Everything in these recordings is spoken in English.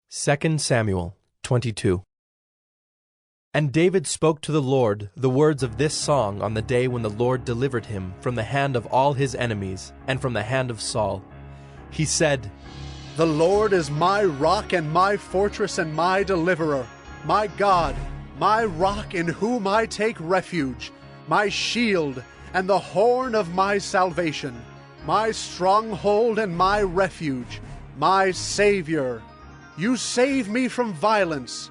2 Samuel 22. And David spoke to the Lord the words of this song on the day when the Lord delivered him from the hand of all his enemies and from the hand of Saul. He said, The Lord is my rock and my fortress and my deliverer, my God, my rock in whom I take refuge, my shield and the horn of my salvation, my stronghold and my refuge, my Savior. You save me from violence.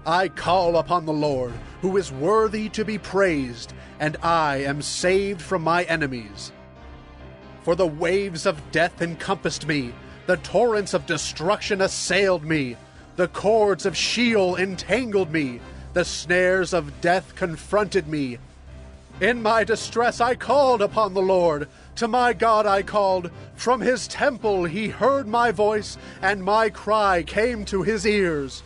I call upon the Lord, who is worthy to be praised, and I am saved from my enemies. For the waves of death encompassed me, the torrents of destruction assailed me, the cords of Sheol entangled me, the snares of death confronted me. In my distress I called upon the Lord. To my God I called. From his temple he heard my voice, and my cry came to his ears.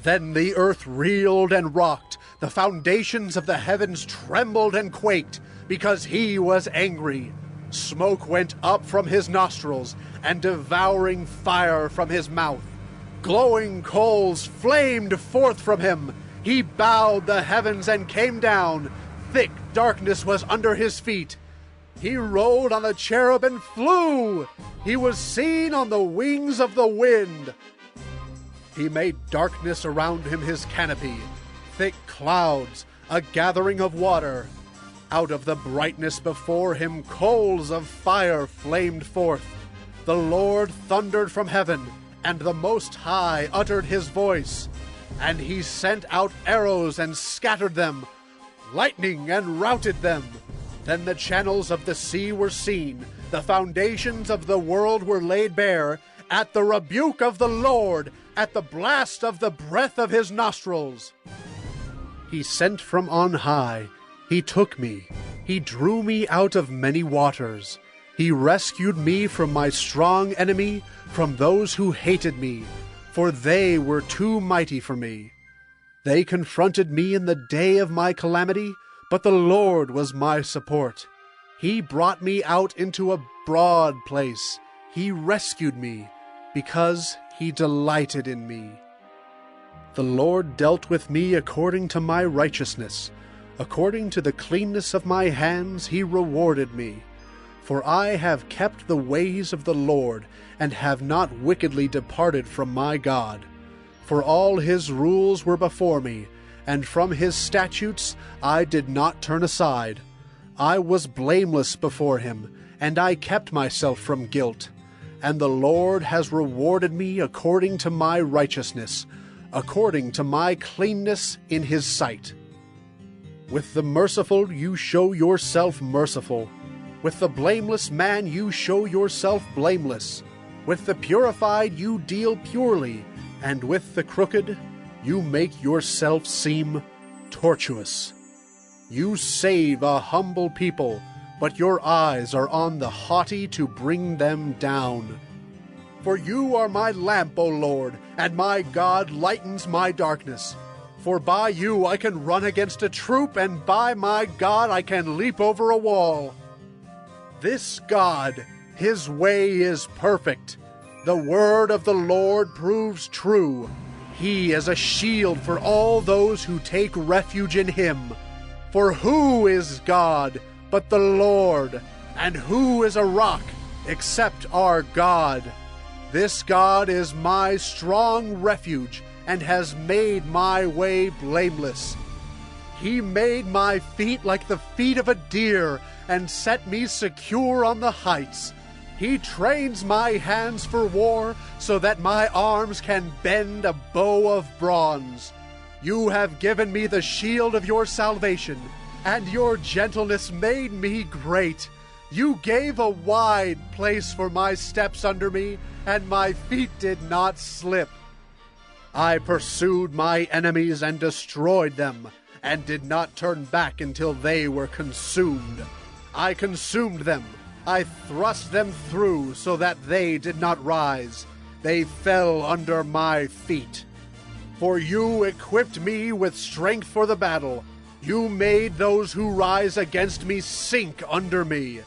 Then the earth reeled and rocked, the foundations of the heavens trembled and quaked, because he was angry. Smoke went up from his nostrils, and devouring fire from his mouth. Glowing coals flamed forth from him. He bowed the heavens and came down. Thick darkness was under his feet. He rode on a cherub and flew. He was seen on the wings of the wind. He made darkness around him his canopy, thick clouds, a gathering of water. Out of the brightness before him coals of fire flamed forth. The Lord thundered from heaven, and the Most High uttered his voice. And he sent out arrows and scattered them, lightning and routed them. Then the channels of the sea were seen, the foundations of the world were laid bare, at the rebuke of the Lord, at the blast of the breath of his nostrils. He sent from on high, he took me, he drew me out of many waters. He rescued me from my strong enemy, from those who hated me, for they were too mighty for me. They confronted me in the day of my calamity, but the Lord was my support. He brought me out into a broad place. He rescued me, because he delighted in me. The Lord dealt with me according to my righteousness. According to the cleanness of my hands he rewarded me. For I have kept the ways of the Lord, and have not wickedly departed from my God. For all his rules were before me, and from his statutes I did not turn aside. I was blameless before him, and I kept myself from guilt. And the Lord has rewarded me according to my righteousness, according to my cleanness in his sight. With the merciful you show yourself merciful. With the blameless man you show yourself blameless. With the purified you deal purely, and with the crooked you make yourself seem tortuous. You save a humble people, but your eyes are on the haughty to bring them down. For you are my lamp, O Lord, and my God lightens my darkness. For by you I can run against a troop, and by my God I can leap over a wall. This God, his way is perfect. The word of the Lord proves true. He is a shield for all those who take refuge in him. For who is God but the Lord? And who is a rock except our God? This God is my strong refuge, and has made my way blameless. He made my feet like the feet of a deer, and set me secure on the heights. He trains my hands for war, so that my arms can bend a bow of bronze. You have given me the shield of your salvation, and your gentleness made me great. You gave a wide place for my steps under me, and my feet did not slip. I pursued my enemies and destroyed them, and did not turn back until they were consumed. I consumed them. I thrust them through so that they did not rise. They fell under my feet. For you equipped me with strength for the battle. You made those who rise against me sink under me.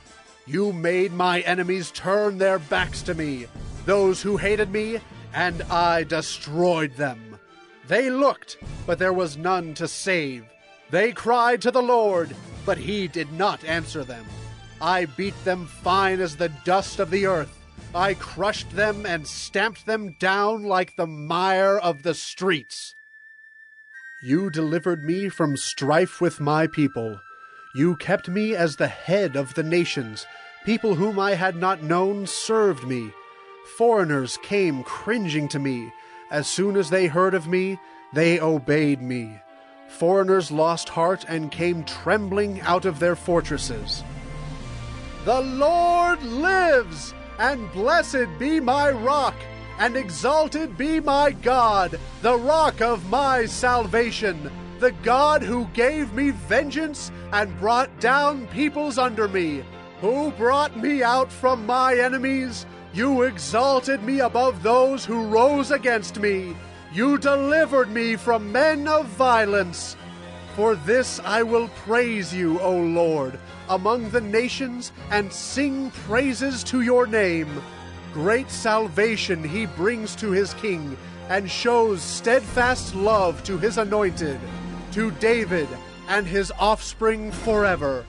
You made my enemies turn their backs to me. Those who hated me and I destroyed them. They looked, but there was none to save. They cried to the Lord, but he did not answer them. I beat them fine as the dust of the earth. I crushed them and stamped them down like the mire of the streets. You delivered me from strife with my people. You kept me as the head of the nations. People whom I had not known served me. Foreigners came cringing to me. As soon as they heard of me, they obeyed me. Foreigners lost heart and came trembling out of their fortresses. The Lord lives, and blessed be my rock, and exalted be my God, the rock of my salvation, the God who gave me vengeance and brought down peoples under me, who brought me out from my enemies. You exalted me above those who rose against me. You delivered me from men of violence. For this I will praise you, O Lord, among the nations, and sing praises to your name. Great salvation he brings to his king, and shows steadfast love to his anointed, to David and his offspring forever.